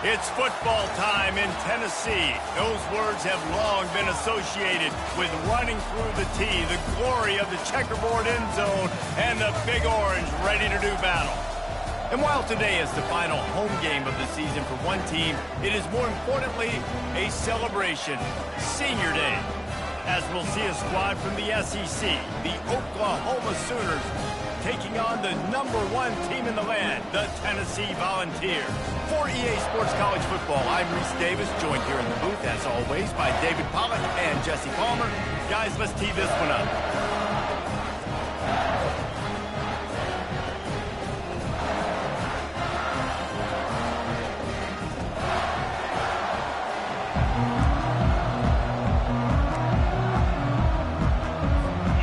It's football time in Tennessee. Those words have long been associated with running through the tee, the glory of the checkerboard end zone, and the Big Orange ready to do battle. And while today is the final home game of the season for one team, it is more importantly a celebration, Senior Day, as we'll see a squad from the SEC, the Oklahoma Sooners, taking on the #1 team in the land, the Tennessee Volunteers. For EA Sports College Football, I'm Reese Davis, joined here in the booth, as always, by David Pollack and Jesse Palmer. Guys, let's tee this one up.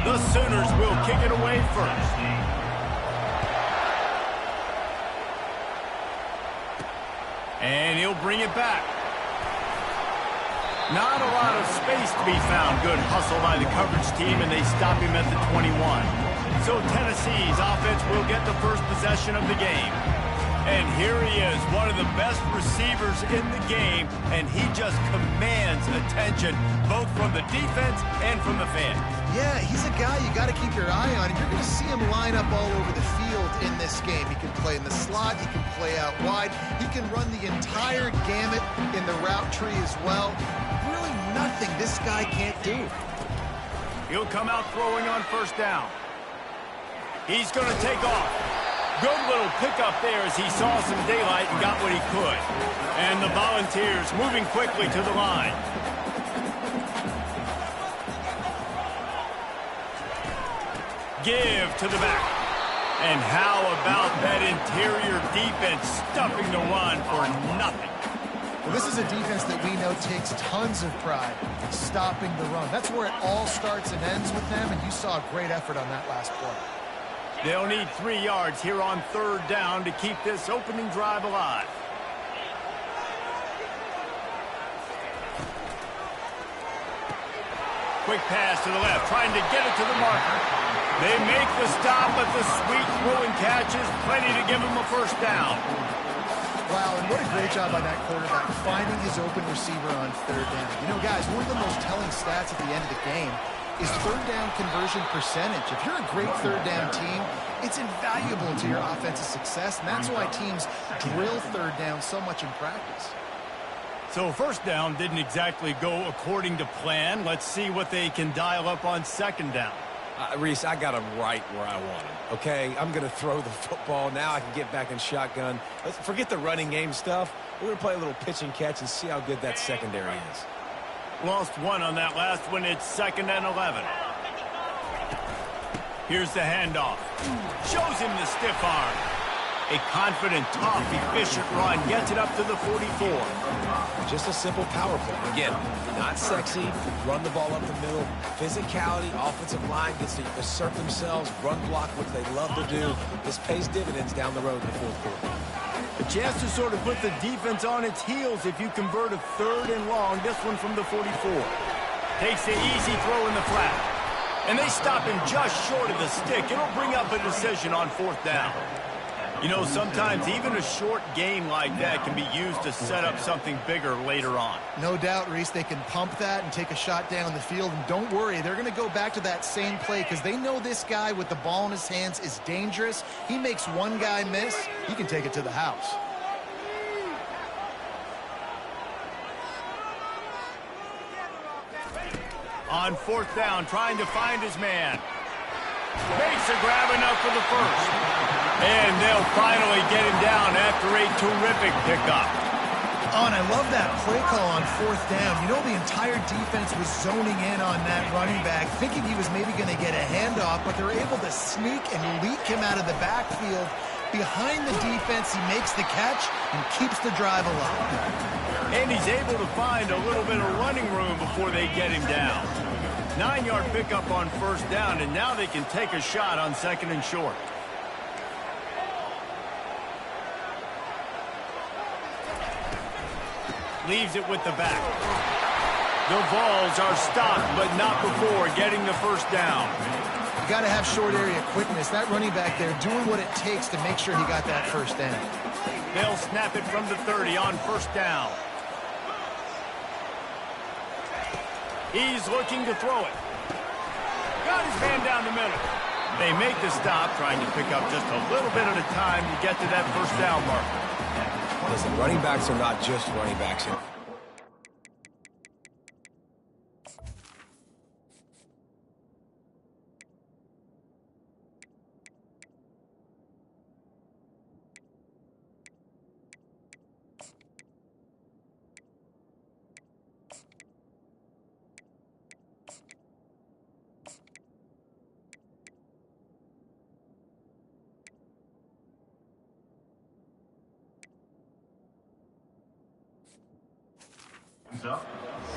The Sooners will kick it away first. And he'll bring it back. Not a lot of space to be found. Good hustle by the coverage team, and they stop him at the 21. So Tennessee's offense will get the first possession of the game. And here he is, one of the best receivers in the game, and he just commands attention, both from the defense and from the fans. Yeah, he's a guy you got to keep your eye on. You're going to see him line up all over the field in this game. He can play in the slot. He can play out wide. He can run the entire gamut in the route tree as well. Really nothing this guy can't do. He'll come out throwing on first down. He's going to take off. Good little pickup there as he saw some daylight and got what he could. And the Volunteers moving quickly to the line. Give to the back. And how about that interior defense stuffing the run for nothing? Well, this is a defense that we know takes tons of pride in stopping the run. That's where it all starts and ends with them, and you saw a great effort on that last play. They'll need 3 yards here on third down to keep this opening drive alive. Quick pass to the left, trying to get it to the marker. They make the stop, but the sweet throwing catch is plenty to give them a first down. Wow, and what a great job by that quarterback, finding his open receiver on third down. You know, guys, one of the most telling stats at the end of the game is third down conversion percentage. If you're a great third down team, it's invaluable to your offensive success, and that's why teams drill third down so much in practice. So first down didn't exactly go according to plan. Let's see what they can dial up on second down. Reese, I got him right where I want him, okay? I'm going to throw the football. Now I can get back in shotgun. Let's forget the running game stuff. We're going to play a little pitch and catch and see how good that secondary is. Lost one on that last one. It's 2nd and 11. Here's the handoff. Shows him the stiff arm. A confident, tough, efficient run. Gets it up to the 44. Just a simple power play. Again, not sexy. Run the ball up the middle. Physicality, offensive line gets to assert themselves, run block, which they love to do. This pays dividends down the road in the fourth quarter. A chance to sort of put the defense on its heels if you convert a 3rd and long. This one from the 44. Takes the easy throw in the flat. And they stop him just short of the stick. It'll bring up a decision on 4th down. You know, sometimes even a short game like that can be used to set up something bigger later on. No doubt, Reese, they can pump that and take a shot down the field. And don't worry, they're going to go back to that same play because they know this guy with the ball in his hands is dangerous. He makes one guy miss, he can take it to the house. On 4th down, trying to find his man. Makes a grab enough for the first. And they'll finally get him down after a terrific pickup. Oh, and I love that play call on 4th down. You know, the entire defense was zoning in on that running back, thinking he was maybe going to get a handoff, but they're able to sneak and leak him out of the backfield. Behind the defense, he makes the catch and keeps the drive alive. And he's able to find a little bit of running room before they get him down. 9-yard pickup on first down, and now they can take a shot on 2nd and short. Leaves it with the back. The Vols are stopped, but not before getting the first down. You got to have short area quickness. That running back there doing what it takes to make sure he got that first down. They'll snap it from the 30 on first down. He's looking to throw it. Got his man down the middle. They make the stop, trying to pick up just a little bit at a time to get to that first down marker. Listen, running backs are not just running backs.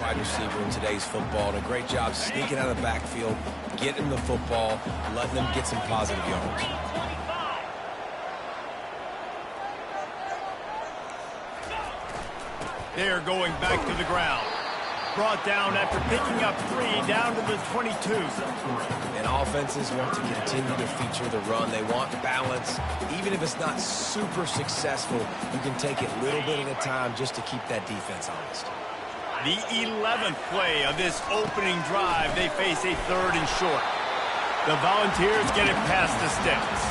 Wide receiver in today's football, and a great job sneaking out of the backfield, getting the football, letting them get some positive yards. They're going back to the ground. Brought down after picking up 3 down to the 22. And offenses want to continue to feature the run. They want balance. Even if it's not super successful, you can take it little bit at a time just to keep that defense honest. The 11th play of this opening drive, they face a 3rd and short. The Volunteers get it past the sticks.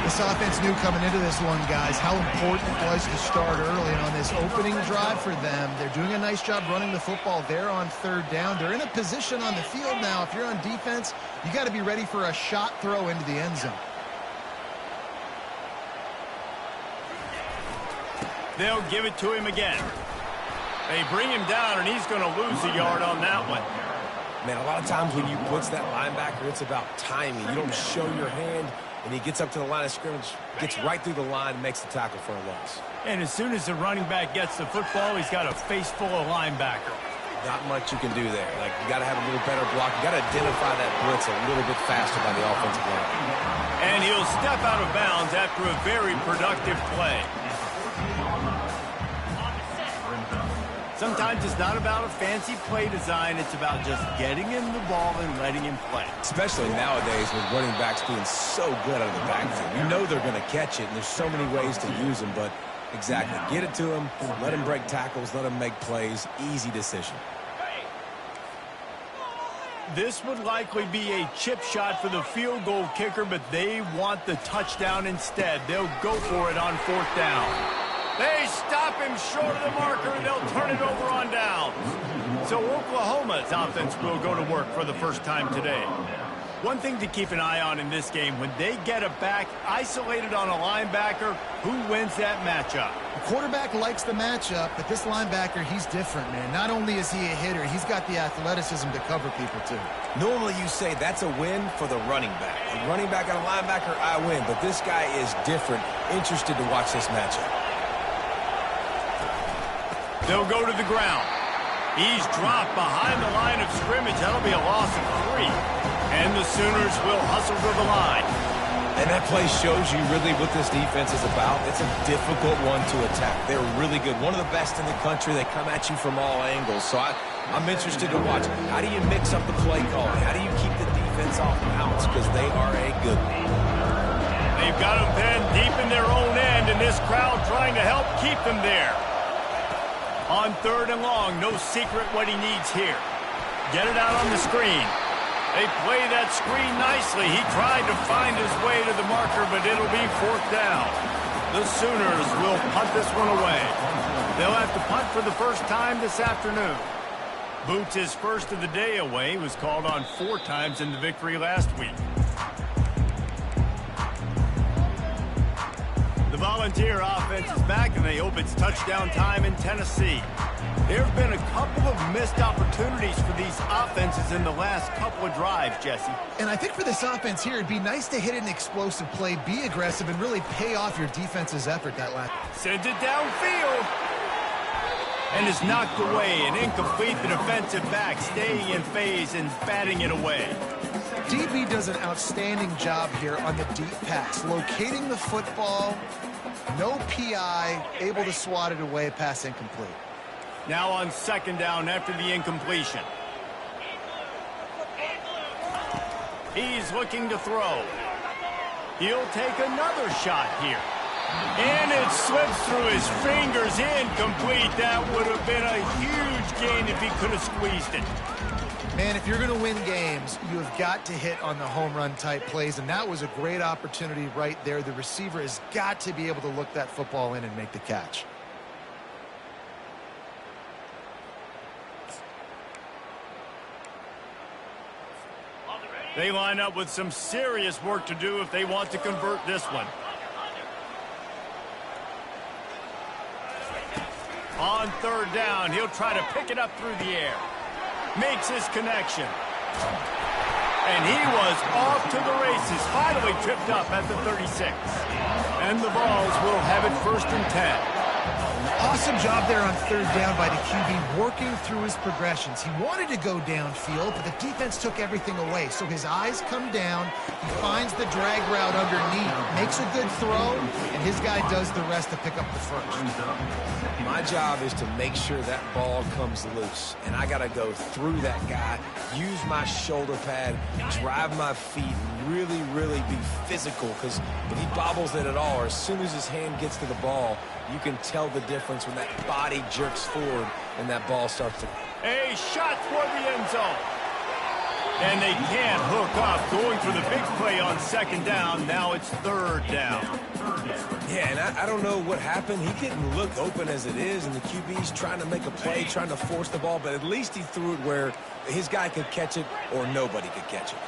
This offense knew coming into this one, guys, how important it was to start early. And on this opening drive for them, they're doing a nice job running the football there on 3rd down. They're in a position on the field now. If you're on defense, you got to be ready for a shot throw into the end zone. They'll give it to him again. They bring him down, and he's going to lose a yard on that one. Man, a lot of times when you blitz that linebacker, it's about timing. You don't show your hand, and he gets up to the line of scrimmage, gets right through the line, and makes the tackle for a loss. And as soon as the running back gets the football, he's got a face full of linebacker. Not much you can do there. Like, you got to have a little better block. You got to identify that blitz a little bit faster by the offensive line. And he'll step out of bounds after a very productive play. Sometimes it's not about a fancy play design. It's about just getting him the ball and letting him play. Especially nowadays with running backs being so good out of the backfield. You know they're going to catch it, and there's so many ways to use them. But exactly, get it to them, let them break tackles, let them make plays. Easy decision. This would likely be a chip shot for the field goal kicker, but they want the touchdown instead. They'll go for it on 4th down. They stop him short of the marker, and they'll turn it over on down. So Oklahoma's offense will go to work for the first time today. One thing to keep an eye on in this game, when they get a back isolated on a linebacker, who wins that matchup? The quarterback likes the matchup, but this linebacker, he's different, man. Not only is he a hitter, he's got the athleticism to cover people, too. Normally you say that's a win for the running back. A running back and a linebacker, I win. But this guy is different. Interested to watch this matchup. They'll go to the ground. He's dropped behind the line of scrimmage. That'll be a loss of 3. And the Sooners will hustle to the line. And that play shows you really what this defense is about. It's a difficult one to attack. They're really good. One of the best in the country. They come at you from all angles. So I'm interested to watch. How do you mix up the play calling? How do you keep the defense off balance? Because they are a good one. They've got them pinned deep in their own end, and this crowd trying to help keep them there. On 3rd and long, no secret what he needs here. Get it out on the screen. They play that screen nicely. He tried to find his way to the marker, but it'll be 4th down. The Sooners will punt this one away. They'll have to punt for the first time this afternoon. Boots' first of the day away was called on 4 times in the victory last week. The Volunteer offense is back, and they hope it's touchdown time in Tennessee. There have been a couple of missed opportunities for these offenses in the last couple of drives, Jesse. And I think for this offense here, it'd be nice to hit an explosive play, be aggressive, and really pay off your defense's effort that last. Sends it downfield. And is knocked away and incomplete. The defensive back staying in phase and batting it away. DB does an outstanding job here on the deep pass, locating the football, no PI, able to swat it away, pass incomplete. Now on 2nd down after the incompletion. He's looking to throw. He'll take another shot here. And it slips through his fingers, incomplete. That would have been a huge gain if he could have squeezed it. Man, if you're going to win games, you have got to hit on the home run type plays, and that was a great opportunity right there. The receiver has got to be able to look that football in and make the catch. They line up with some serious work to do if they want to convert this one. On third down, he'll try to pick it up through the air. Makes his connection. And he was off to the races. Finally tripped up at the 36. And the Vols will have it 1st and 10. Awesome job there on third down by the QB, working through his progressions. He wanted to go downfield, but the defense took everything away. So his eyes come down, he finds the drag route underneath, makes a good throw, and his guy does the rest to pick up the first. My job is to make sure that ball comes loose, and I got to go through that guy, use my shoulder pad, drive my feet, and really be physical, because if he bobbles it at all, or as soon as his hand gets to the ball, you can tell the difference when that body jerks forward and that ball starts to... A shot toward the end zone. And they can't hook up. Going for the big play on 2nd down. Now it's 3rd down. Yeah, and I don't know what happened. He didn't look open as it is, and the QB's trying to make a play, trying to force the ball, but at least he threw it where his guy could catch it or nobody could catch it.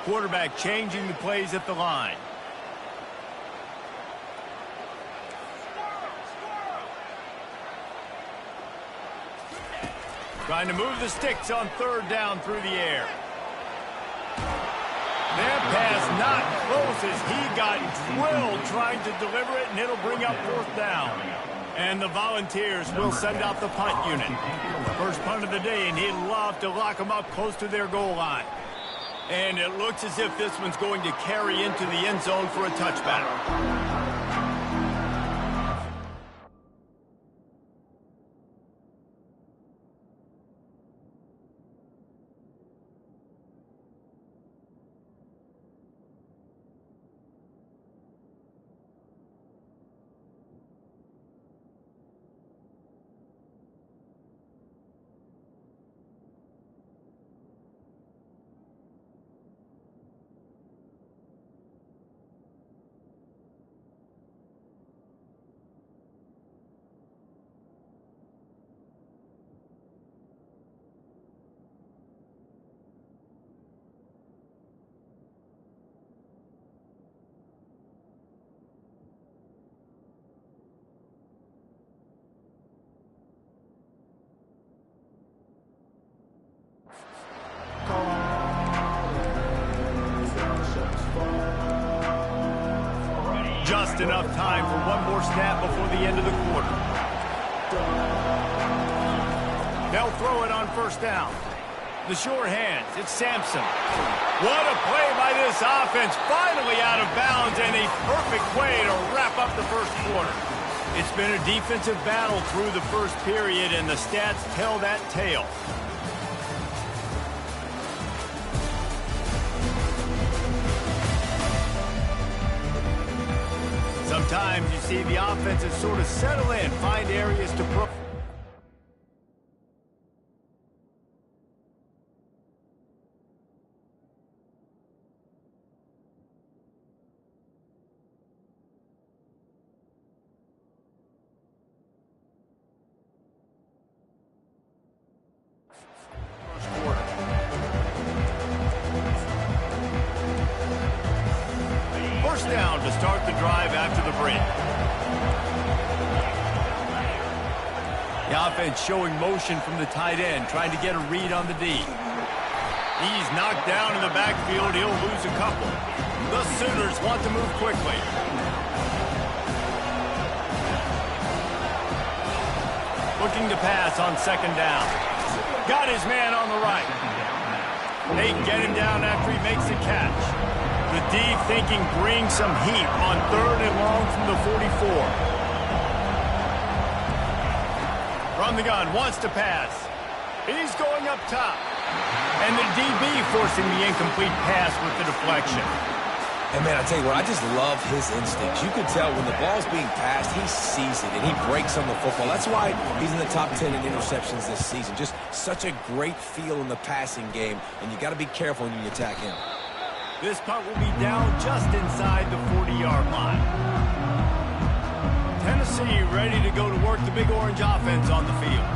Quarterback changing the plays at the line. Trying to move the sticks on 3rd down through the air. That pass not close as he got drilled trying to deliver it, and it'll bring up 4th down. And the Volunteers will send out the punt unit. First punt of the day, and he'd love to lock them up close to their goal line. And it looks as if this one's going to carry into the end zone for a touchback. Just enough time for one more snap before the end of the quarter. They'll throw it on 1st down. The sure hands, it's Sampson. What a play by this offense. Finally out of bounds, and a perfect way to wrap up the 1st quarter. It's been a defensive battle through the 1st period, and the stats tell that tale. Sometimes you see the offenses sort of settle in, find areas to pro. First down to start the drive after the break. The offense showing motion from the tight end, trying to get a read on the D. He's knocked down in the backfield. He'll lose a couple. The Sooners want to move quickly. Looking to pass on 2nd down. Got his man on the right. They get him down after he makes the catch. The D thinking bring some heat on 3rd and long from the 44. From the gun, wants to pass. He's going up top. And the DB forcing the incomplete pass with the deflection. And, man, I tell you what, I just love his instincts. You can tell when the ball's being passed, he sees it, and he breaks on the football. That's why he's in the top 10 in interceptions this season. Just such a great feel in the passing game, and you got to be careful when you attack him. This punt will be down just inside the 40-yard line. Tennessee ready to go to work the Big Orange offense on the field.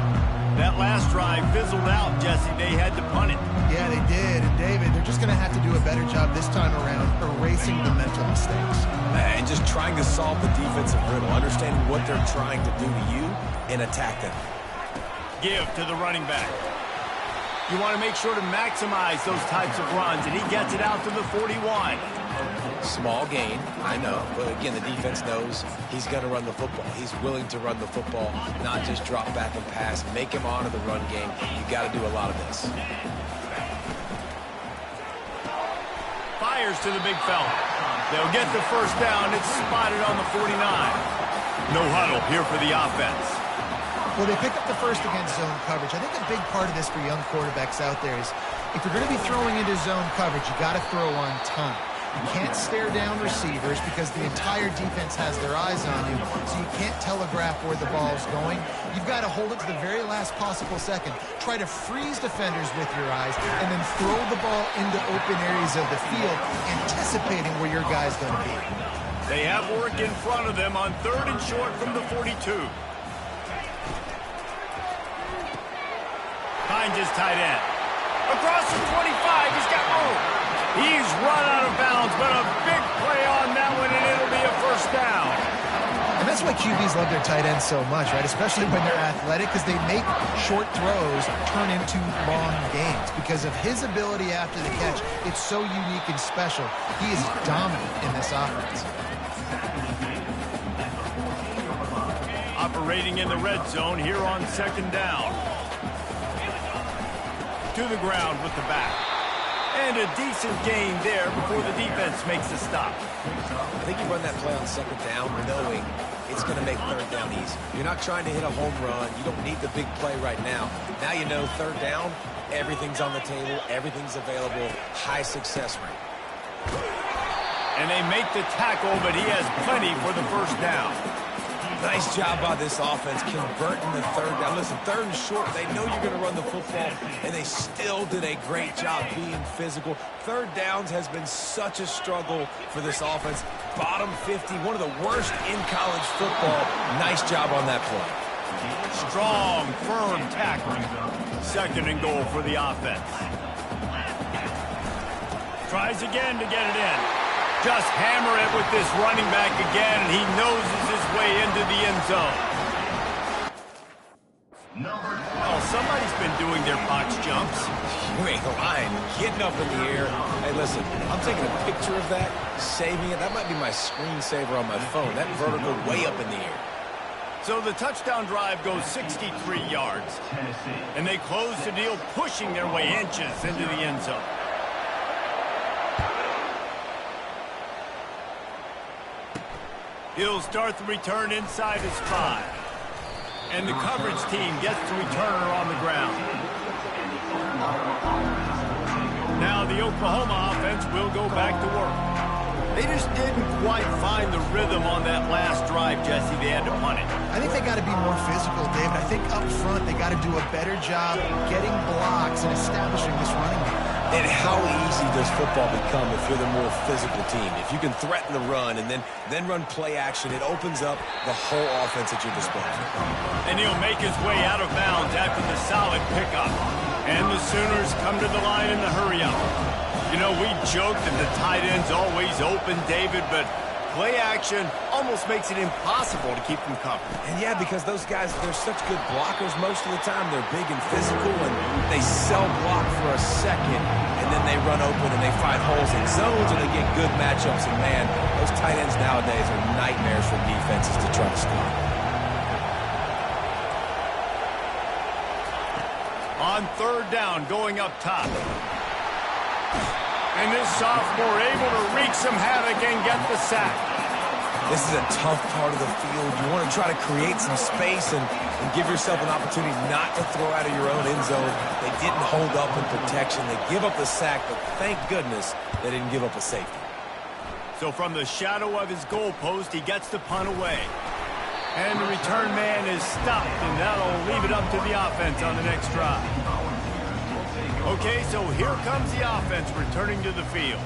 That last drive fizzled out, Jesse. They had to punt it. Yeah, they did. And, David, they're just going to have to do a better job this time around erasing the mental mistakes. And just trying to solve the defensive riddle, understanding what they're trying to do to you and attack them. Give to the running back. You want to make sure to maximize those types of runs, and he gets it out to the 41. Small gain, I know, but again, the defense knows he's going to run the football. He's willing to run the football, not just drop back and pass, make him honor the run game. You got to do a lot of this. Fires to the big fella. They'll get the first down. It's spotted on the 49. No huddle here for the offense. Well, they pick up the first against zone coverage. I think a big part of this for young quarterbacks out there is if you're going to be throwing into zone coverage, you got to throw on time. You can't stare down receivers because the entire defense has their eyes on you, so you can't telegraph where the ball's going. You've got to hold it to the very last possible second. Try to freeze defenders with your eyes and then throw the ball into open areas of the field, anticipating where your guy's going to be. They have work in front of them on 3rd and short from the 42. Finds his tight end. Across the 25, he's got room. He's run out of bounds, but a big play on that one, and it'll be a first down. And that's why QBs love their tight ends so much, right? Especially when they're athletic, because they make short throws turn into long gains. Because of his ability after the catch, it's so unique and special. He is dominant in this offense. Operating in the red zone here on 2nd down. To the ground with the back. And a decent gain there before the defense makes a stop. I think you run that play on 2nd down knowing it's going to make 3rd down easy. You're not trying to hit a home run. You don't need the big play right now. Now you know 3rd down, everything's on the table, everything's available, high success rate. And they make the tackle, but he has plenty for the first down. Nice job by this offense converting the 3rd down. Listen, 3rd and short, they know you're going to run the football, and they still did a great job being physical. 3rd downs has been such a struggle for this offense. Bottom 50, one of the worst in college football. Nice job on that play. Strong, firm tackle. 2nd and goal for the offense. Tries again to get it in. Just hammer it with this running back again, and he noses his way into the end zone. Oh, somebody's been doing their box jumps. You ain't lying. Getting up in the air. Hey, listen, I'm taking a picture of that, saving it. That might be my screensaver on my phone. That vertical way up in the air. So the touchdown drive goes 63 yards. And they close the deal, pushing their way inches into the end zone. He'll start the return inside his 5. And the coverage team gets the returner on the ground. Now the Oklahoma offense will go back to work. They just didn't quite find the rhythm on that last drive, Jesse. They had to punt it. I think they got to be more physical, David. I think up front they got to do a better job getting blocks and establishing this running game. And how easy does football become if you're the more physical team? If you can threaten the run and then run play action, it opens up the whole offense at your disposal. And he'll make his way out of bounds after the solid pickup. And the Sooners come to the line in the hurry-up. You know, we joked that the tight end's always open, David, but play action almost makes it impossible to keep them covered. And yeah, because those guys, they're such good blockers most of the time. They're big and physical, and they sell block for a second, and then they run open and they find holes in zones, and they get good matchups. And man, those tight ends nowadays are nightmares for defenses to try to score. On 3rd down, going up top. And this sophomore able to wreak some havoc and get the sack. This is a tough part of the field. You want to try to create some space and give yourself an opportunity not to throw out of your own end zone. They didn't hold up in protection. They give up the sack, but thank goodness they didn't give up a safety. So from the shadow of his goalpost, he gets the punt away. And the return man is stopped, and that'll leave it up to the offense on the next drive. Okay, so here comes the offense returning to the field.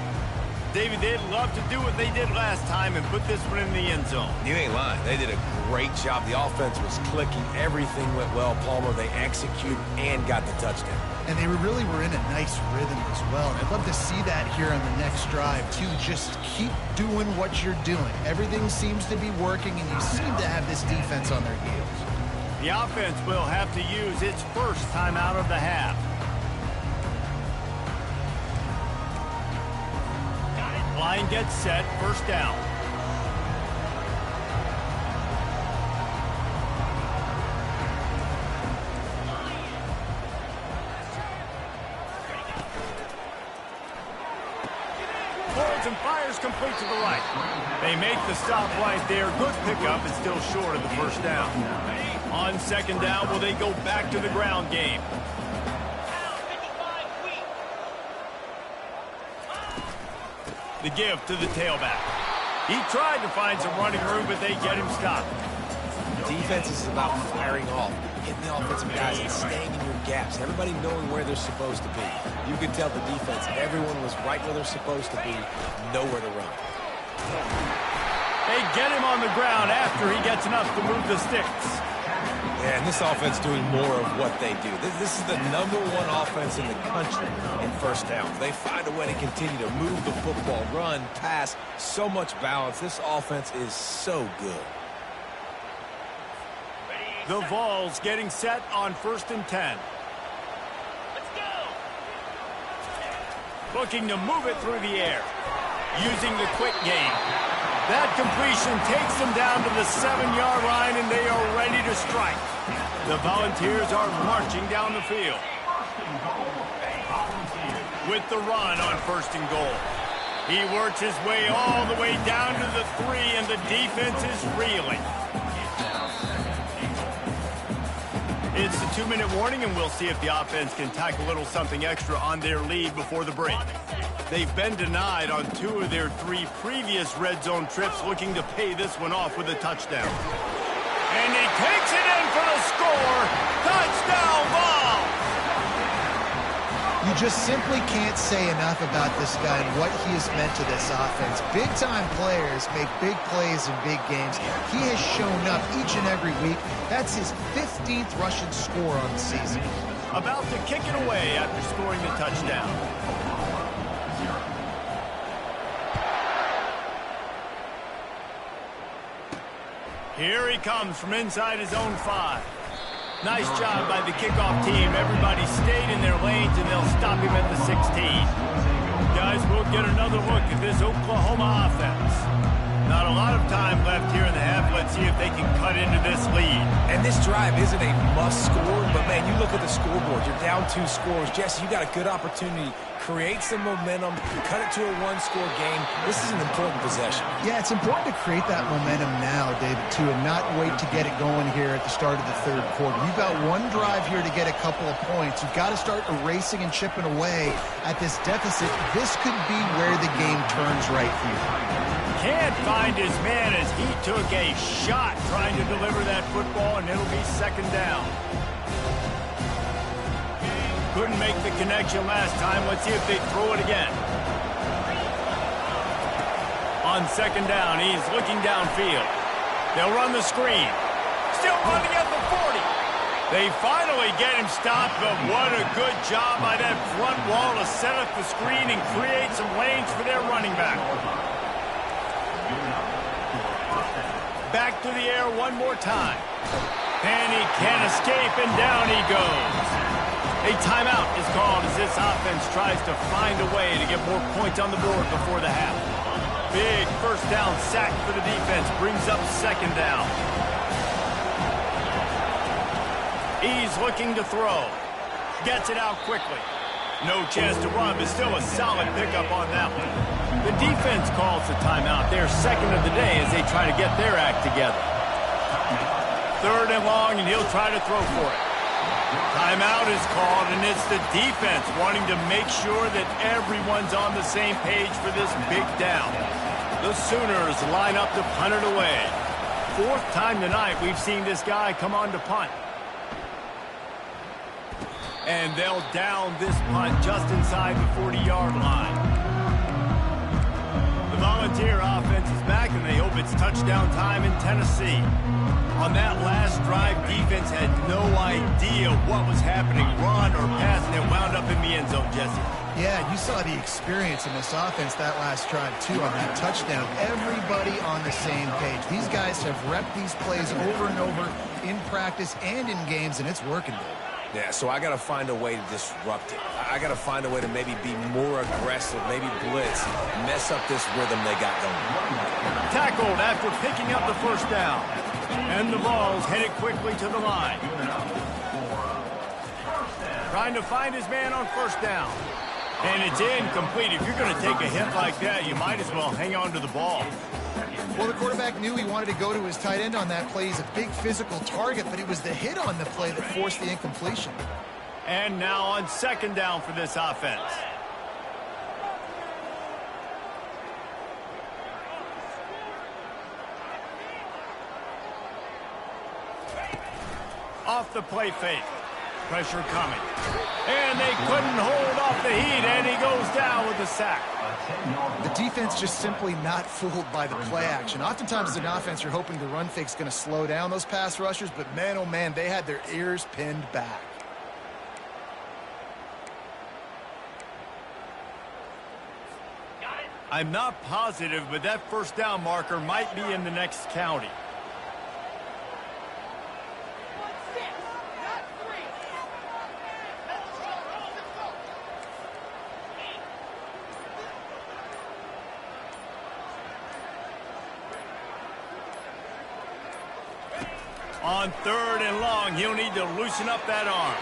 David, they'd love to do what they did last time and put this one in the end zone. You ain't lying. They did a great job. The offense was clicking. Everything went well, Palmer. They executed and got the touchdown. And they really were in a nice rhythm as well. And I'd love to see that here on the next drive, too. Just keep doing what you're doing. Everything seems to be working, and you seem to have this defense on their heels. The offense will have to use its first time out of the half. Line gets set, first down. Forwards and fires complete to the right. They make the stop right there. Good pickup, and still short of the first down. On second down, will they go back to the ground game? The give to the tailback. He tried to find some running room, but they get him stopped. Defense is about firing off, hitting the offensive guys and staying in your gaps. Everybody knowing where they're supposed to be. You could tell the defense, everyone was right where they're supposed to be, nowhere to run. They get him on the ground after he gets enough to move the sticks. Yeah, and this offense doing more of what they do. This is the #1 offense in the country in first downs. They find a way to continue to move the football, run, pass, so much balance. This offense is so good. The Vols getting set on 1st and 10. Let's go. Looking to move it through the air. Using the quick game. That completion takes them down to the 7-yard line, and they are ready to strike. The Volunteers are marching down the field. With the run on 1st and goal. He works his way all the way down to the 3, and the defense is reeling. It's the 2-minute warning, and we'll see if the offense can tack a little something extra on their lead before the break. They've been denied on 2 of their 3 previous red zone trips, looking to pay this one off with a touchdown. And he takes it in for the score. Touchdown, Vols! You just simply can't say enough about this guy and what he has meant to this offense. Big-time players make big plays in big games. He has shown up each and every week. That's his 15th rushing score on the season. About to kick it away after scoring the touchdown. Here he comes from inside his own 5. Nice job by the kickoff team. Everybody stayed in their lanes, and they'll stop him at the 16. Guys, we'll get another look at this Oklahoma offense. Not a lot of time left here in the half. Let's see if they can cut into this lead. And this drive isn't a must score, but, man, you look at the scoreboard. You're down 2 scores. Jesse, you got a good opportunity. Create some momentum. Cut it to a 1-score game. This is an important possession. Yeah, it's important to create that momentum now, David, too, and not wait to get it going here at the start of the 3rd quarter. You've got one drive here to get a couple of points. You've got to start erasing and chipping away at this deficit. This could be where the game turns right here. Can't find his man as he took a shot trying to deliver that football, and it'll be 2nd down. Couldn't make the connection last time. Let's see if they throw it again. On 2nd down, he's looking downfield. They'll run the screen. Still running at the 40. They finally get him stopped, but what a good job by that front wall to set up the screen and create some lanes for their running back. Back to the air one more time. And he can't escape, and down he goes. A timeout is called as this offense tries to find a way to get more points on the board before the half. Big 1st down sack for the defense brings up 2nd down. He's looking to throw. Gets it out quickly. No chance to run, but still a solid pickup on that one. The defense calls the timeout. They're second of the day as they try to get their act together. 3rd and long, and he'll try to throw for it. Timeout is called, and it's the defense wanting to make sure that everyone's on the same page for this big down. The Sooners line up to punt it away. 4th time tonight we've seen this guy come on to punt. And they'll down this punt just inside the 40-yard line. The Volunteer offense is back, and they hope it's touchdown time in Tennessee. On that last drive, defense had no idea what was happening, run or pass, and it wound up in the end zone, Jesse. Yeah, you saw the experience in this offense that last drive, too, on that touchdown. Everybody on the same page. These guys have repped these plays over and over in practice and in games, and it's working, baby. Yeah, so I got to find a way to disrupt it. I got to find a way to maybe be more aggressive, maybe blitz, mess up this rhythm they got going. Tackled after picking up the first down. And the Vols headed quickly to the line. Trying to find his man on first down. And it's incomplete. If you're going to take a hit like that, you might as well hang on to the ball. Well, the quarterback knew he wanted to go to his tight end on that play. He's a big physical target, but it was the hit on the play that forced the incompletion. And now on 2nd down for this offense. Off the play fake. Pressure coming. And they couldn't hold off the heat, and he goes down with a sack. The defense just simply not fooled by the play action. Oftentimes as an offense, you're hoping the run fake's going to slow down those pass rushers, but man, oh man, they had their ears pinned back. I'm not positive, but that first down marker might be in the next county. On 3rd and long, he'll need to loosen up that arm.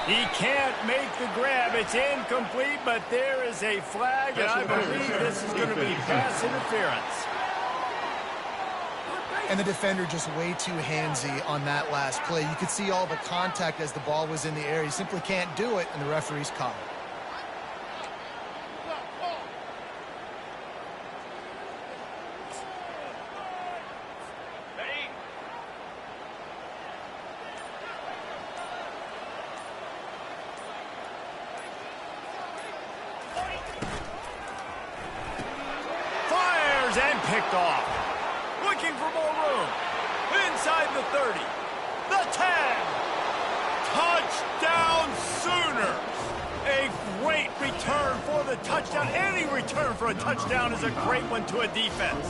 He can't make the grab. It's incomplete, but there is a flag, and I believe this is going to be pass interference. And the defender just way too handsy on that last play. You could see all the contact as the ball was in the air. He simply can't do it, and the referee's caught it. And picked off. Looking for more room. Inside the 30. The 10. Touchdown Sooners. A great return for the touchdown. Any return for a touchdown is a great one to a defense.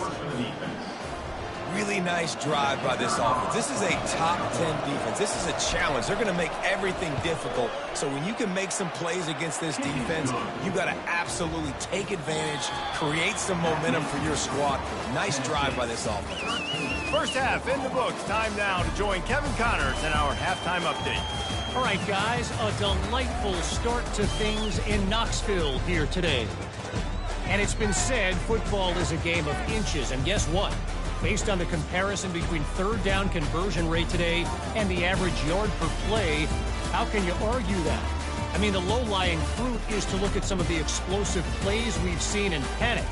Really nice drive by this offense. This is a top 10 defense. This is a challenge. They're going to make everything difficult. So when you can make some plays against this defense, you got to absolutely take advantage, create some momentum for your squad. Nice drive by this offense. First half in the books. Time now to join Kevin Connors in our halftime update. All right, guys, a delightful start to things in Knoxville here today. And it's been said football is a game of inches. And guess what? Based on the comparison between 3rd down conversion rate today and the average yard per play, how can you argue that? I mean, the low-lying fruit is to look at some of the explosive plays we've seen and panic.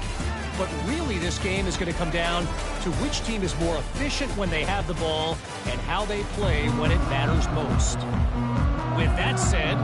But really, this game is going to come down to which team is more efficient when they have the ball and how they play when it matters most. With that said,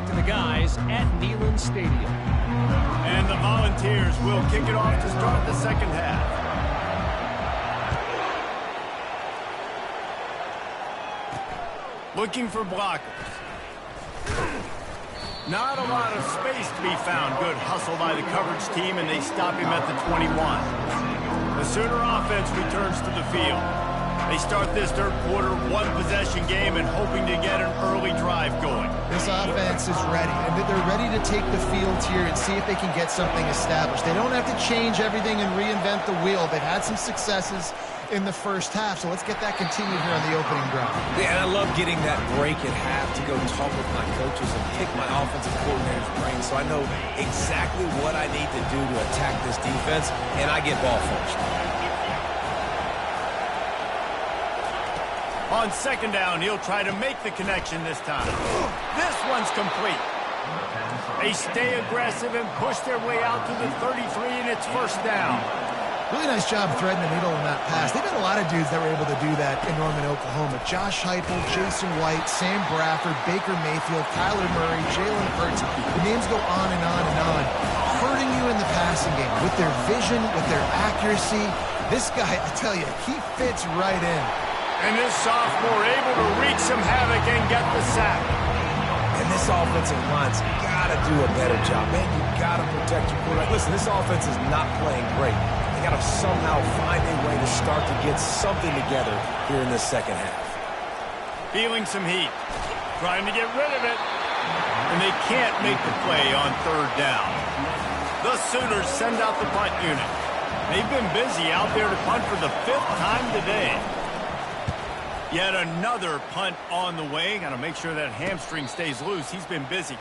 back to the guys at Neyland Stadium. And the Volunteers will kick it off to start the second half. Looking for blockers. Not a lot of space to be found. Good hustle by the coverage team, and they stop him at the 21. The Sooner offense returns to the field. They start this third quarter one-possession game and hoping to get an early drive going. This offense is ready, and they're ready to take the field here and see if they can get something established. They don't have to change everything and reinvent the wheel. They've had some successes in the first half, so let's get that continued here on the opening drive. Yeah, and I love getting that break at half to go talk with my coaches and pick my offensive coordinator's brain so I know exactly what I need to do to attack this defense, and I get ball first. On second down, he'll try to make the connection this time. This one's complete. They stay aggressive and push their way out to the 33, and it's first down. Really nice job threading the needle on that pass. They've had a lot of dudes that were able to do that in Norman, Oklahoma. Josh Heupel, Jason White, Sam Bradford, Baker Mayfield, Kyler Murray, Jalen Hurts. The names go on and on and on. Hurting you in the passing game with their vision, with their accuracy. This guy, I tell you, he fits right in. And this sophomore able to wreak some havoc and get the sack. And this offensive line's got to do a better job. Man, you got to protect your quarterback. Listen, this offense is not playing great. They got to somehow find a way to start to get something together here in this second half. Feeling some heat. Trying to get rid of it. And they can't make the play on third down. The Sooners send out the punt unit. They've been busy out there to punt for the 5th time today. Yet another punt on the way. Got to make sure that hamstring stays loose. He's been busy.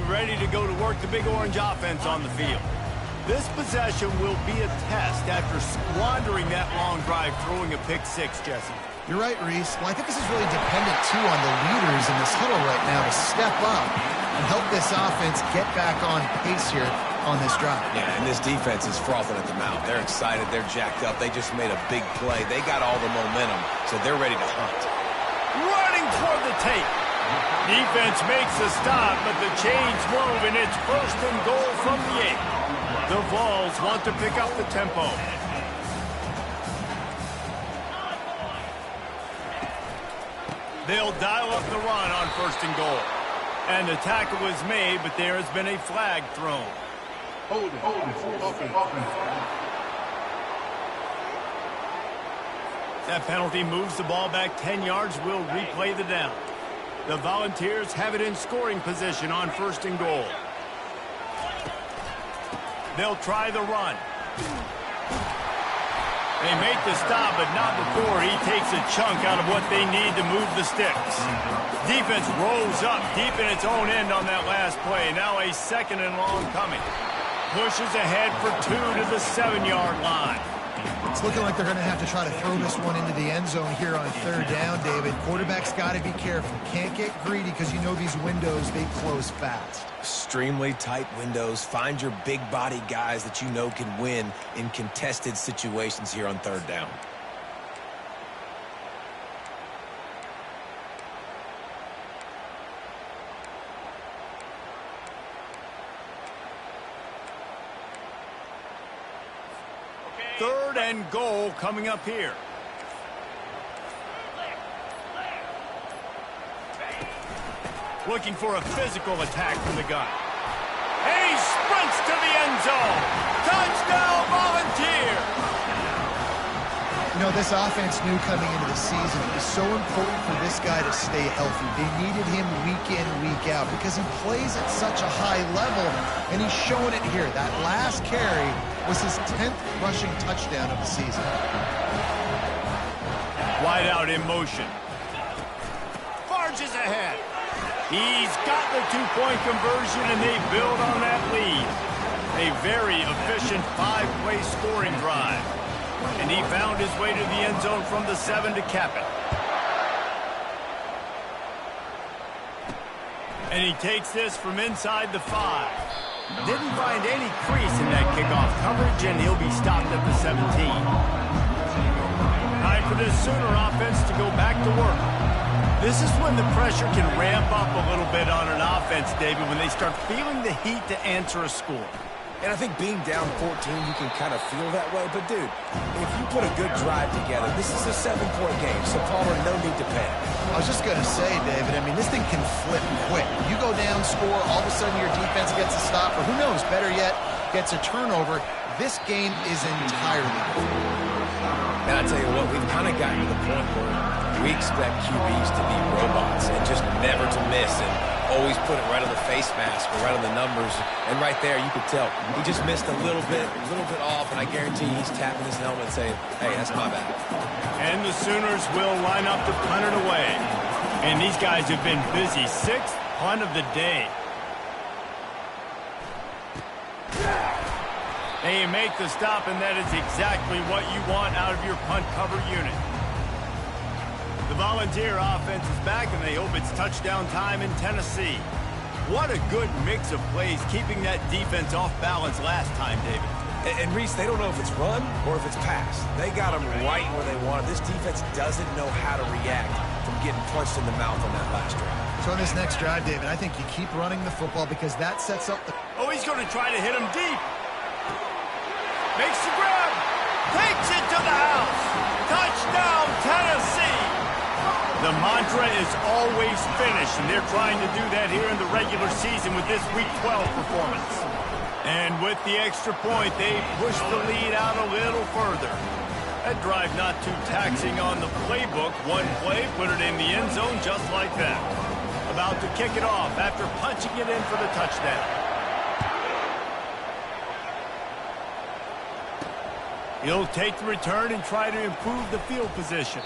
Ready to go to work the Big Orange offense on the field. This possession will be a test after squandering that long drive, throwing a pick six, Jesse. You're right, Reese. Well, I think this is really dependent, too, on the leaders in this huddle right now to step up and help this offense get back on pace here on this drive. Yeah, and this defense is frothing at the mouth. They're excited. They're jacked up. They just made a big play. They got all the momentum, so they're ready to hunt. Running toward the tape. Defense makes a stop, but the chains move, and it's first and goal from the 8. The Vols want to pick up the tempo. They'll dial up the run on first and goal. And the tackle was made, but there has been a flag thrown. Hold it. That penalty moves the ball back 10 yards. We'll replay the down. The Volunteers have it in scoring position on first and goal. They'll try the run. They make the stop, but not before he takes a chunk out of what they need to move the sticks. Defense rolls up deep in its own end on that last play. Now a second and long coming. Pushes ahead for 2 to the 7-yard line. It's looking like they're going to have to try to throw this one into the end zone here on third down, David. Quarterback's got to be careful. Can't get greedy because you know these windows, they close fast. Extremely tight windows. Find your big body guys that you know can win in contested situations here on third down. Third and goal coming up here. Looking for a physical attack from the gun. And he sprints to the end zone. Touchdown, Volunteer! You know, this offense knew coming into the season it was so important for this guy to stay healthy. They needed him week in, week out because he plays at such a high level, and he's showing it here. That last carry was his 10th rushing touchdown of the season. Wide out in motion. Barges ahead. He's got the two-point conversion, and they build on that lead. A very efficient 5-play scoring drive. And he found his way to the end zone from the 7 to cap it. And he takes this from inside the 5. Didn't find any crease in that kickoff coverage, and he'll be stopped at the 17. Time for this Sooner offense to go back to work. This is when the pressure can ramp up a little bit on an offense, David, when they start feeling the heat to answer a score. And I think being down 14, you can kind of feel that way. But, dude, if you put a good drive together, this is a 7-point game, so Palmer, no need to panic. I was just going to say, David, I mean, this thing can flip quick. You go down, score, all of a sudden your defense gets a stop, or who knows, better yet, gets a turnover. This game is entirely different. And I tell you what, we've kind of gotten to the point where we expect QBs to be robots and just never to miss and always put it right on the face mask or right on the numbers. And right there, you could tell he just missed a little bit off, and I guarantee he's tapping his helmet saying, hey, that's my bad. And the Sooners will line up to punt it away. And these guys have been busy. 6th punt of the day. They make the stop, and that is exactly what you want out of your punt cover unit. The Volunteer offense is back, and they hope it's touchdown time in Tennessee. What a good mix of plays, keeping that defense off balance last time, David. And Reese, they don't know if it's run or if it's pass. They got them right where they want it. This defense doesn't know how to react from getting punched in the mouth on that last drive. So on this next drive, David, I think you keep running the football because that sets up the... Oh, he's going to try to hit him deep. Makes the grab. Takes it to the house. Touchdown, Tennessee. The mantra is always finish, and they're trying to do that here in the regular season with this Week 12 performance. And with the extra point, they push the lead out a little further. That drive not too taxing on the playbook. One play, put it in the end zone just like that. About to kick it off after punching it in for the touchdown. He'll take the return and try to improve the field position.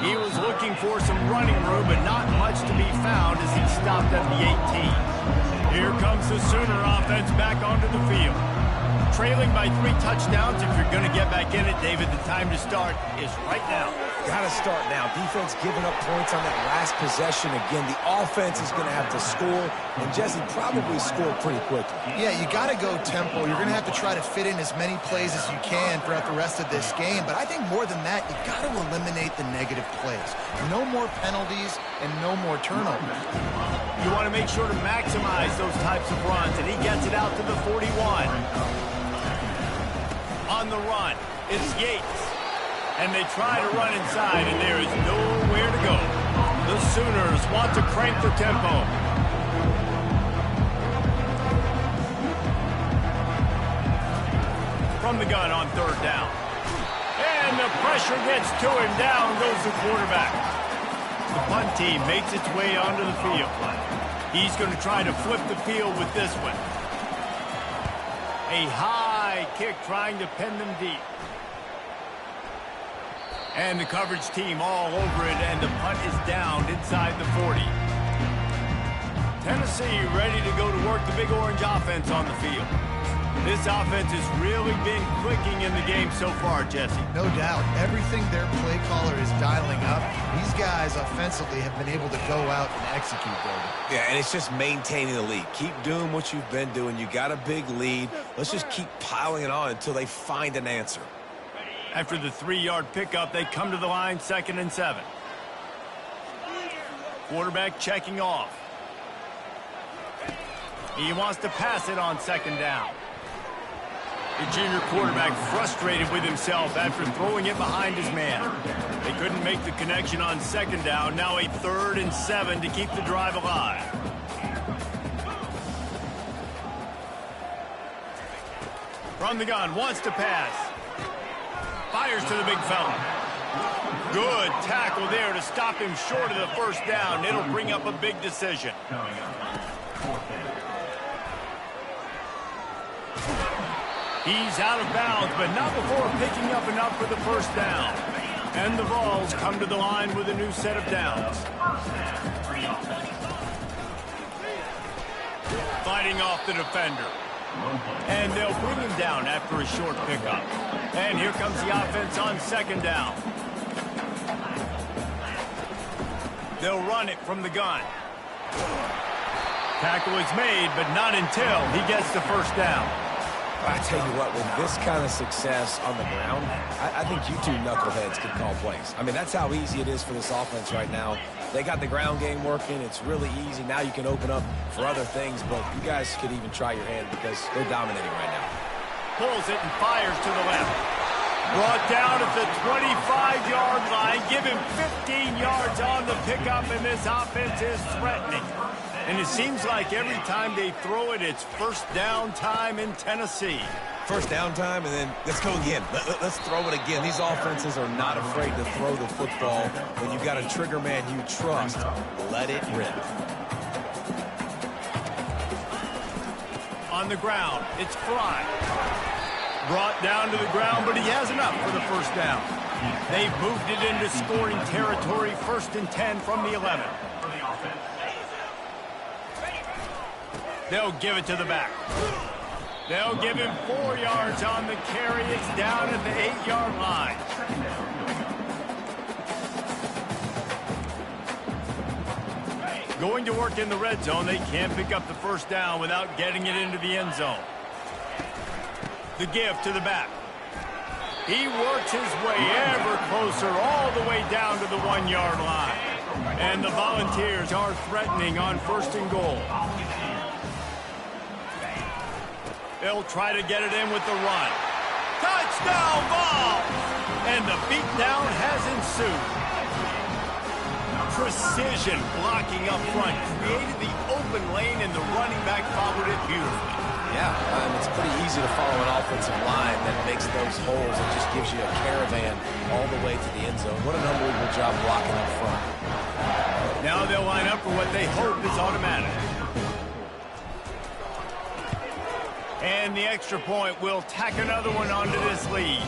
He was looking for some running room, but not much to be found as he stopped at the 18. Here comes the Sooner offense back onto the field. Trailing by 3 touchdowns, if you're going to get back in it, David, the time to start is right now. Got to start now. Defense giving up points on that last possession. Again, the offense is going to have to score, and Jesse probably scored pretty quickly. Yeah, you got to go tempo. You're going to have to try to fit in as many plays as you can throughout the rest of this game. But I think more than that, you got to eliminate the negative plays. No more penalties and no more turnovers. You want to make sure to maximize those types of runs, and he gets it out to the 41. On the run, it's Yates. And they try to run inside, and there is nowhere to go. The Sooners want to crank the tempo. From the gun on 3rd down. And the pressure gets to him. Down goes the quarterback. The punt team makes its way onto the field. He's going to try to flip the field with this one. A high kick trying to pin them deep. And the coverage team all over it, and the punt is down inside the 40. Tennessee ready to go to work the Big Orange offense on the field. This offense has really been clicking in the game so far, Jesse. No doubt. Everything their play caller is dialing up, these guys offensively have been able to go out and execute, David. Yeah, and it's just maintaining the lead. Keep doing what you've been doing. You got a big lead. Let's just keep piling it on until they find an answer. After the 3-yard pickup, they come to the line, 2nd and 7. Quarterback checking off. He wants to pass it on 2nd down. The junior quarterback frustrated with himself after throwing it behind his man. They couldn't make the connection on 2nd down. Now a 3rd and 7 to keep the drive alive. From the gun, wants to pass. Fires to the big fella. Good tackle there to stop him short of the 1st down. It'll bring up a big decision. He's out of bounds, but not before picking up enough for the 1st down. And the Vols come to the line with a new set of downs. fighting off the defender. And they'll bring him down after a short pickup. And here comes the offense on second down. They'll run it from the gun. Tackle is made, but not until he gets the first down. I tell you what, with this kind of success on the ground, I think you two knuckleheads can call plays. I mean, that's how easy it is for this offense right now. They got the ground game working. It's really easy. Now you can open up for other things, but you guys could even try your hand because they're dominating right now. Pulls it and fires to the left. Brought down at the 25-yard line. Give him 15 yards on the pickup, and this offense is threatening. And it seems like every time they throw it, it's first down time in Tennessee. First down time, and then let's go again. Let's throw it again. These offenses are not afraid to throw the football. When you've got a trigger man you trust, let it rip. On the ground, it's Fry. Brought down to the ground, but he has enough for the first down. They've moved it into scoring territory, 1st and 10 from the 11. They'll give it to the back. They'll give him 4 yards on the carry. It's down at the 8-yard line. Going to work in the red zone. They can't pick up the first down without getting it into the end zone. The give to the back. He works his way ever closer all the way down to the 1-yard line. And the Volunteers are threatening on 1st and goal. They'll try to get it in with the run. Touchdown, Vols! And the beatdown has ensued. Precision blocking up front created the open lane, and the running back followed it beautifully. Yeah, it's pretty easy to follow an offensive line that makes those holes and just gives you a caravan all the way to the end zone. What an unbelievable job blocking up front. Now they'll line up for what they hope is automatic. And the extra point will tack another one onto this lead.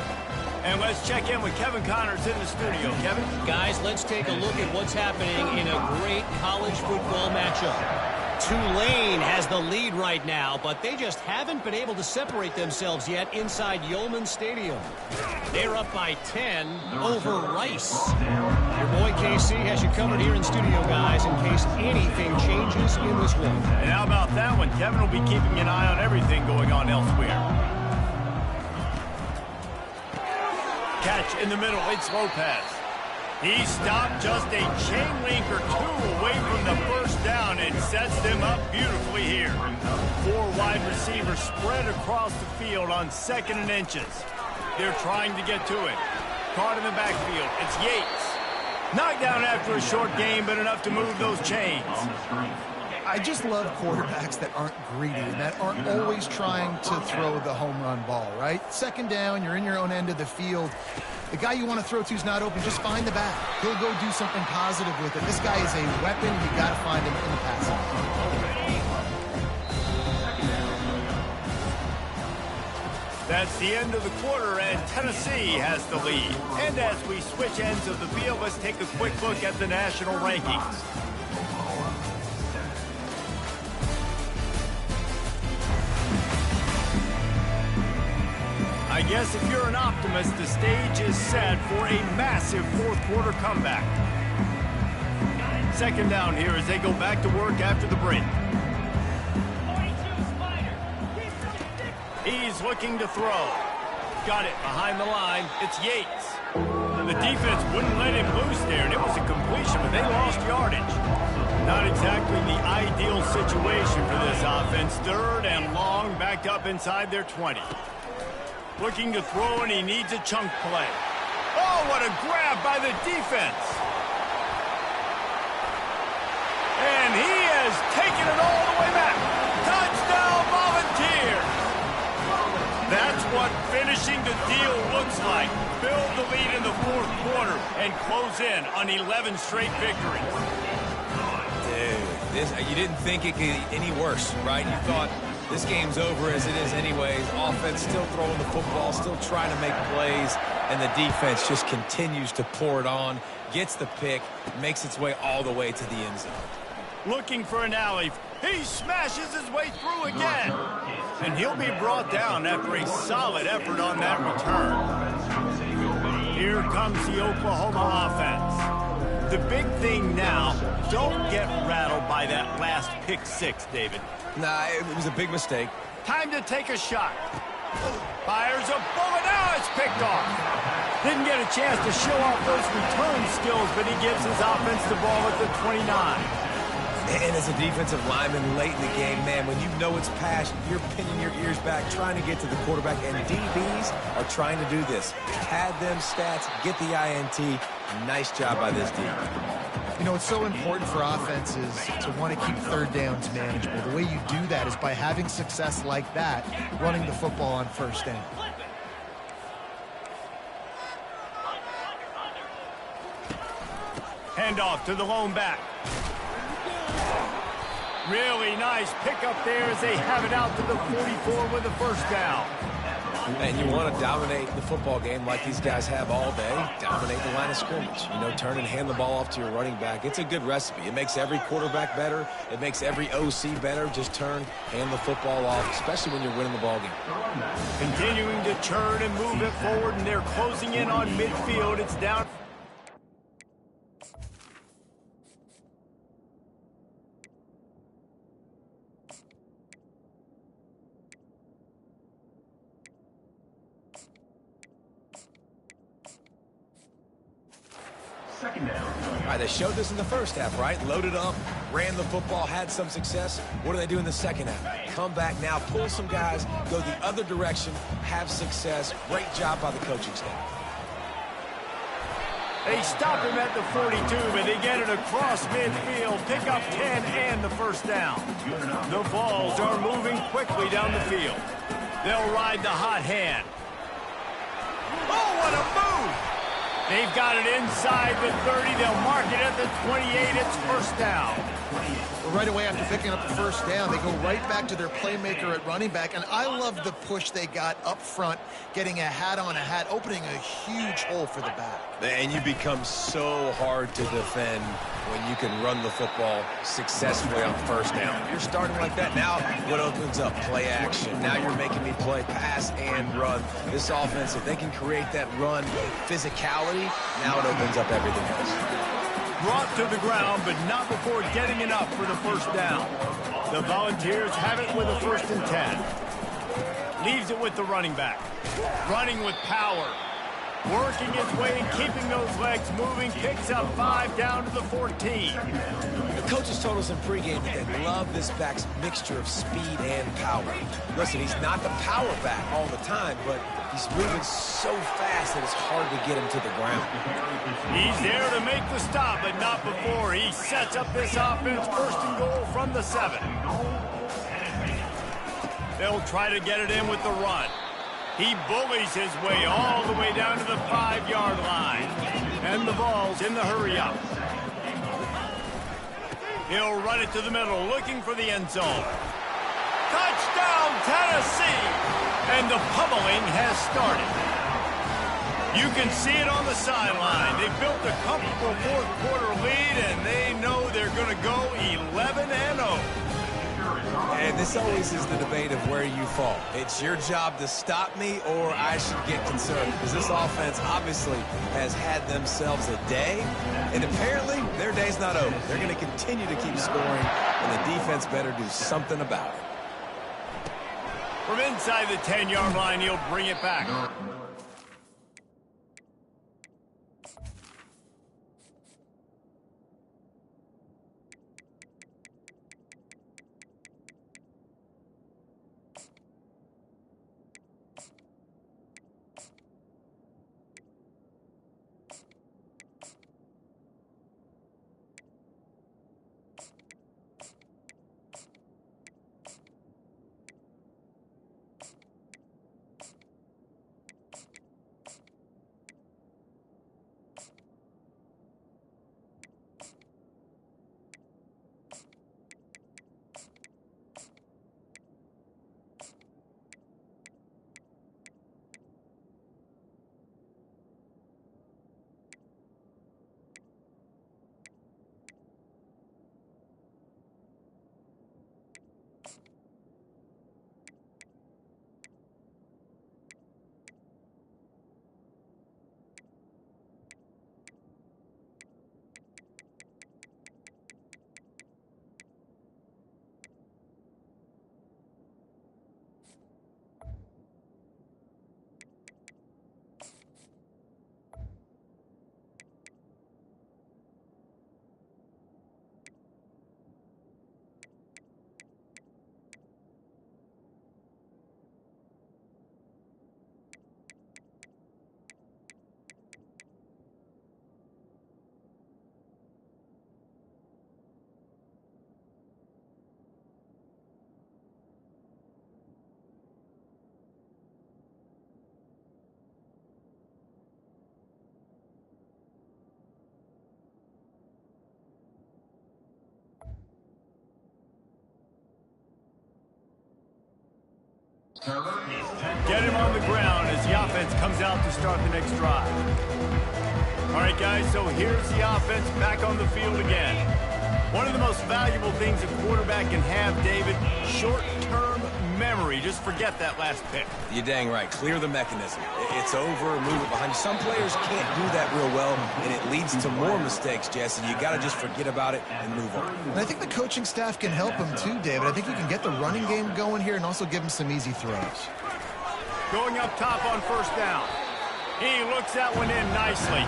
And let's check in with Kevin Connors in the studio. Kevin? Guys, let's take a look at what's happening in a great college football matchup. Tulane has the lead right now, but they just haven't been able to separate themselves yet inside Yulman Stadium. They're up by 10 over Rice. Your boy KC has you covered here in studio, guys, in case anything changes in this one. And how about that one? Kevin will be keeping an eye on everything going on elsewhere. Catch in the middle. It's Lopez. He stopped just a chain link or two away from the first down and sets them up beautifully here. 4 wide receivers spread across the field on 2nd and inches. They're trying to get to it. Caught in the backfield. It's Yates. Knocked down after a short game, but enough to move those chains. I just love quarterbacks that aren't greedy and that aren't always trying to throw the home run ball, right? 2nd down, you're in your own end of the field. The guy you want to throw to is not open. Just find the back. He'll go do something positive with it. This guy is a weapon. You got to find him in the passing. That's the end of the quarter, and Tennessee has the lead. And as we switch ends of the field, let's take a quick look at the national rankings. I guess if you're an optimist, the stage is set for a massive 4th quarter comeback. 2nd down here as they go back to work after the break. He's looking to throw. Got it behind the line. It's Yates. The defense wouldn't let him loose there, and it was a completion, but they lost yardage. Not exactly the ideal situation for this offense. 3rd and long, backed up inside their 20. Looking to throw, and he needs a chunk play. Oh, what a grab by the defense. And he has taken it all the way back. Touchdown, Volunteers. That's what finishing the deal looks like. Build the lead in the 4th quarter and close in on 11 straight victories. Dude, you didn't think it could get any worse, right? You thought this game's over as it is anyways. Offense still throwing the football, still trying to make plays, and the defense just continues to pour it on, gets the pick, makes its way all the way to the end zone. Looking for an alley. He smashes his way through again. And he'll be brought down after a solid effort on that return. Here comes the Oklahoma offense. The big thing now, don't get rattled by that last pick six, David. Nah, it was a big mistake. Time to take a shot. Fires a bullet. Now it's picked off. Didn't get a chance to show off those return skills, but he gives his offense the ball at the 29. And as a defensive lineman late in the game, man, when you know it's passed, you're pinning your ears back, trying to get to the quarterback. And DBs are trying to do this. Pad them stats, get the INT. Nice job by this team. You know, it's so important for offenses to want to keep third downs manageable. The way you do that is by having success like that, running the football on first down. Handoff to the lone back. Really nice pickup there as they have it out to the 44 with the first down. And you want to dominate the football game like these guys have all day. Dominate the line of scrimmage. You know, turn and hand the ball off to your running back. It's a good recipe. It makes every quarterback better. It makes every OC better. Just turn, hand the football off, especially when you're winning the ball game. Continuing to turn and move it forward, and they're closing in on midfield. It's down. All right, they showed this in the first half, right? Loaded up, ran the football, had some success. What do they do in the second half? Come back now, pull some guys, go the other direction, have success. Great job by the coaching staff. They stop him at the 42, but they get it across midfield, pick up 10 and the first down. The Vols are moving quickly down the field. They'll ride the hot hand. Oh, what a move! They've got it inside the 30. They'll mark it at the 28. It's first down. Well, right away after picking up the first down, they go right back to their playmaker at running back. And I love the push they got up front, getting a hat on a hat, opening a huge hole for the back. And you become so hard to defend when you can run the football successfully on first down. You're starting like that. Now what opens up? Play action. Now you're making me play pass and run. This offense, if they can create that run physicality, now it opens up everything else. Brought to the ground, but not before getting enough for the first down. The Volunteers have it with a 1st and 10. Leaves it with the running back. Running with power. Working his way and keeping those legs moving. Picks up 5 down to the 14. The coaches told us in pregame that they love this back's mixture of speed and power. Listen, he's not the power back all the time, but he's moving so fast that it's hard to get him to the ground. He's there to make the stop, but not before. He sets up this offense 1st and goal from the 7. They'll try to get it in with the run. He bullies his way all the way down to the 5-yard line. And the Vols in the hurry-up. He'll run it to the middle, looking for the end zone. Touchdown, Tennessee! And the pummeling has started. You can see it on the sideline. They built a comfortable 4th-quarter lead, and they know they're going to go 11-0. And this always is the debate of where you fall. It's your job to stop me, or I should get concerned, because this offense obviously has had themselves a day, and apparently their day's not over. They're going to continue to keep scoring, and the defense better do something about it. From inside the 10-yard line, he'll bring it back. Get him on the ground as the offense comes out to start the next drive. All right, guys, so here's the offense back on the field again. One of the most valuable things a quarterback can have, David, short-term memory. Just forget that last pick. You're dang right. Clear the mechanism. It's over, move it behind you. Some players can't do that real well, and it leads to more mistakes, Jesse. You got to just forget about it and move on. And I think the coaching staff can help him too, David. I think you can get the running game going here and also give him some easy throws. Going up top on first down. He looks that one in nicely.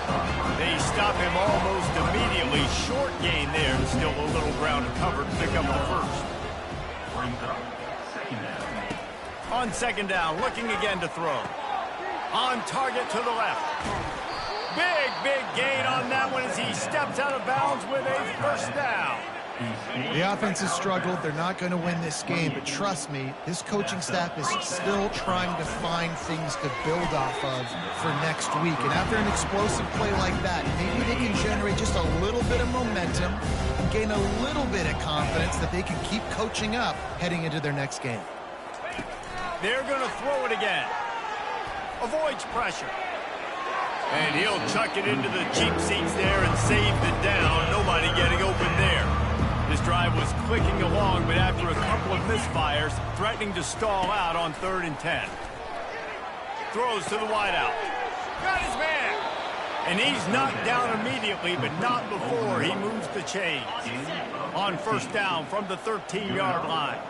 They stop him almost immediately. Short gain there. Still a little ground to cover to pick up the first. On second down, looking again to throw. On target to the left. Big gain on that one as he steps out of bounds with a first down. The offense has struggled. They're not going to win this game, but trust me, this coaching staff is still trying to find things to build off of for next week. And after an explosive play like that, maybe they can generate just a little bit of momentum and gain a little bit of confidence that they can keep coaching up heading into their next game. They're going to throw it again. Avoids pressure. And he'll chuck it into the cheap seats there and save the down. Nobody getting open there. This drive was clicking along, but after a couple of misfires, threatening to stall out on 3rd and 10. Throws to the wideout. Got his man. And he's knocked down immediately, but not before he moves the chains. On first down from the 13-yard line.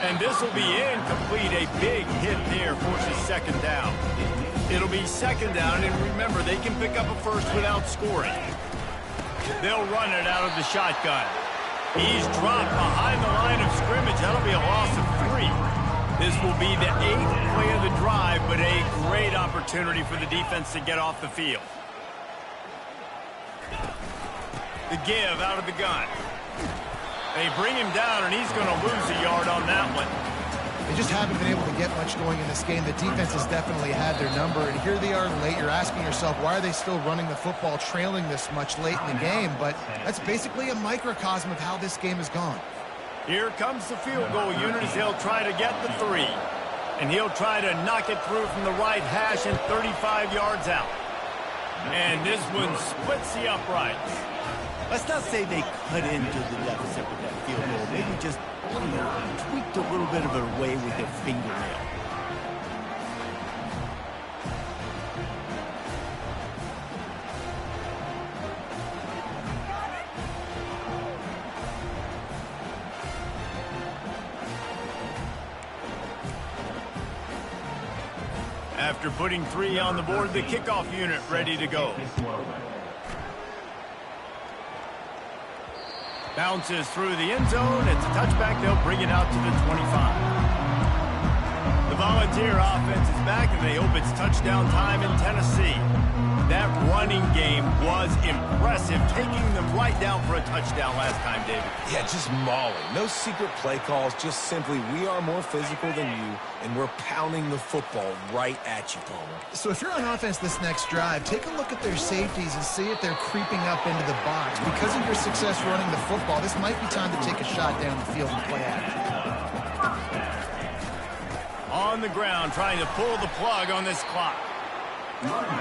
And this will be incomplete. A big hit there forces second down. It'll be second down, and remember, they can pick up a first without scoring. They'll run it out of the shotgun. He's dropped behind the line of scrimmage. That'll be a loss of 3. This will be the 8th play of the drive, but a great opportunity for the defense to get off the field. The give out of the gun. They bring him down, and he's going to lose a yard on that one. They just haven't been able to get much going in this game. The defense has definitely had their number, and here they are late. You're asking yourself, why are they still running the football, trailing this much late in the game? But that's basically a microcosm of how this game has gone. Here comes the field goal unit as they'll try to get the 3. And he'll try to knock it through from the right hash and 35 yards out. And this one splits the uprights. Let's not say they cut into the deficit with that field goal. Maybe just, tweaked a little bit of it away with their fingernail. After putting 3 on the board, the kickoff unit ready to go. Bounces through the end zone. It's a touchback. They'll bring it out to the 25. The Volunteer offense is back, and they hope it's touchdown time in Tennessee. That running game was impressive, taking them right down for a touchdown last time, David. Yeah, just mauling. No secret play calls, just simply we are more physical than you, and we're pounding the football right at you, Palmer. So if you're on offense this next drive, take a look at their safeties and see if they're creeping up into the box. Because of your success running the football, this might be time to take a shot down the field and play action. On the ground, trying to pull the plug on this clock.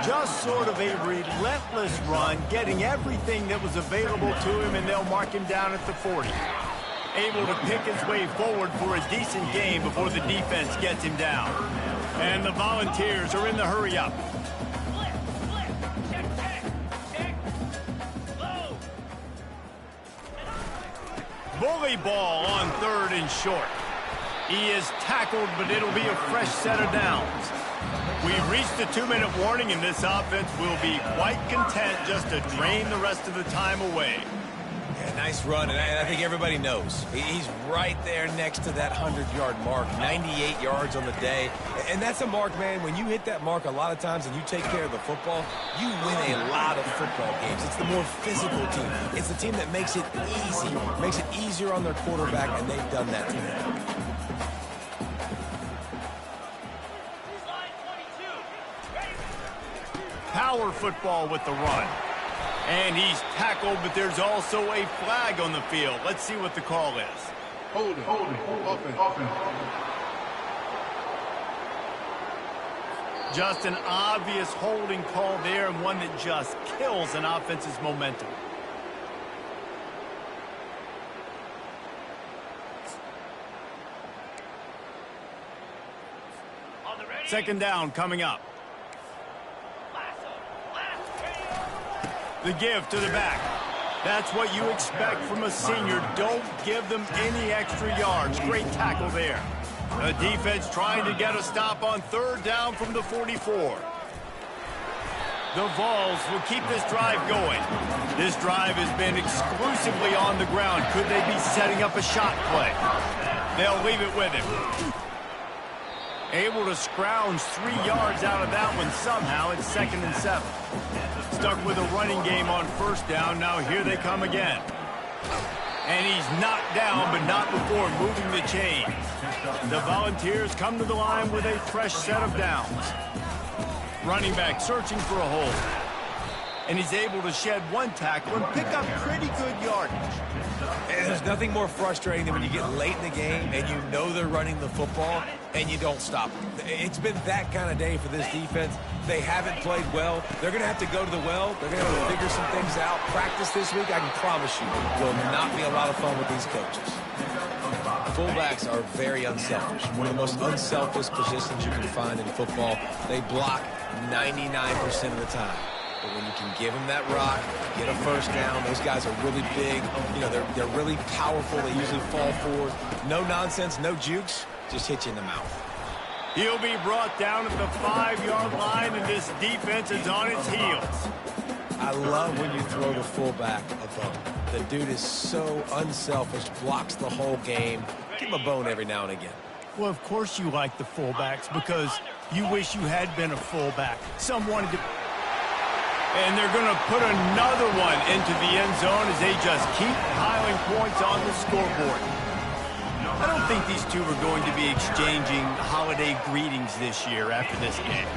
Just sort of a relentless run, getting everything that was available to him, and they'll mark him down at the 40. Able to pick his way forward for a decent game before the defense gets him down. And the Volunteers are in the hurry-up. Bully ball on 3rd and short. He is tackled, but it'll be a fresh set of downs. We've reached the 2-minute warning, and this offense will be quite content just to drain the rest of the time away. Yeah, nice run, and I think everybody knows. He's right there next to that 100-yard mark, 98 yards on the day. And that's a mark, man. When you hit that mark a lot of times and you take care of the football, you win a lot of football games. It's the more physical team. It's the team that makes it easy, makes it easier on their quarterback, and they've done that today. Power football with the run. And he's tackled, but there's also a flag on the field. Let's see what the call is. Holding. Offense. Just an obvious holding call there, and one that just kills an offense's momentum. Second down coming up. The give to the back. That's what you expect from a senior. Don't give them any extra yards. Great tackle there. The defense trying to get a stop on third down from the 44. The Vols will keep this drive going. This drive has been exclusively on the ground. Could they be setting up a shot play? They'll leave it with him. Able to scrounge 3 yards out of that one somehow. It's 2nd and 7. Stuck with a running game on first down. Now here they come again. And he's knocked down, but not before moving the chains. The Volunteers come to the line with a fresh set of downs. Running back searching for a hole. And he's able to shed one tackle and pick up pretty good yardage. And there's nothing more frustrating than when you get late in the game and you know they're running the football and you don't stop them. It's been that kind of day for this defense. They haven't played well. They're going to have to go to the well. They're going to have to figure some things out. Practice this week, I can promise you, will not be a lot of fun with these coaches. Fullbacks are very unselfish. One of the most unselfish positions you can find in football. They block 99% of the time. But when you can give them that rock, get a first down, those guys are really big. You know, they're really powerful. They usually fall forward. No nonsense, no jukes, just hit you in the mouth. He'll be brought down at the 5-yard line, and this defense is on its heels. I love when you throw the fullback a bone. The dude is so unselfish, blocks the whole game. Give him a bone every now and again. Well, of course you like the fullbacks because you wish you had been a fullback. Some wanted to... And they're going to put another one into the end zone as they just keep piling points on the scoreboard. I don't think these two are going to be exchanging holiday greetings this year after this game.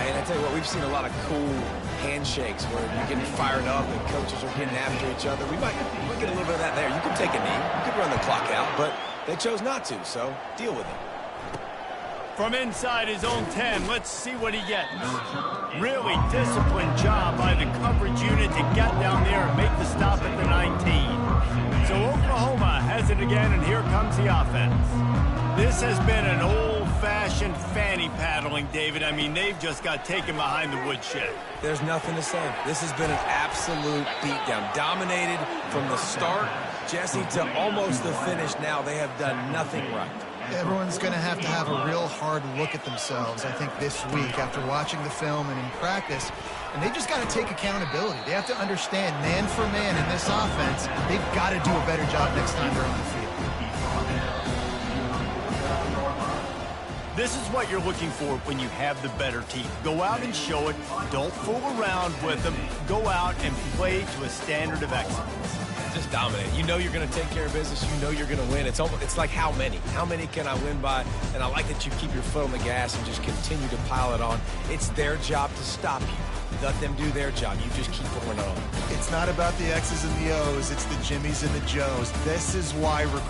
And I tell you what, we've seen a lot of cool handshakes where you're getting fired up and coaches are getting after each other. We might get a little bit of that there. You could take a knee. You could run the clock out, but they chose not to, so deal with it. From inside his own 10, let's see what he gets. Really disciplined job by the coverage unit to get down there and make the stop at the 19. So Oklahoma has it again, and here comes the offense. This has been an old-fashioned fanny paddling, David. I mean, they've just got taken behind the woodshed. There's nothing to say. This has been an absolute beatdown. Dominated from the start, Jesse, to almost the finish now. They have done nothing right. Everyone's going to have a real hard look at themselves, I think, this week after watching the film and in practice. And they just got to take accountability. They have to understand, man for man in this offense, they've got to do a better job next time they're on the field. This is what you're looking for when you have the better team. Go out and show it. Don't fool around with them. Go out and play to a standard of excellence. Just dominate. You know you're going to take care of business. You know you're going to win. It's like how many? How many can I win by? And I like that you keep your foot on the gas and just continue to pile it on. It's their job to stop you. Let them do their job. You just keep going on. It's not about the X's and the O's. It's the Jimmies and the Joes. This is why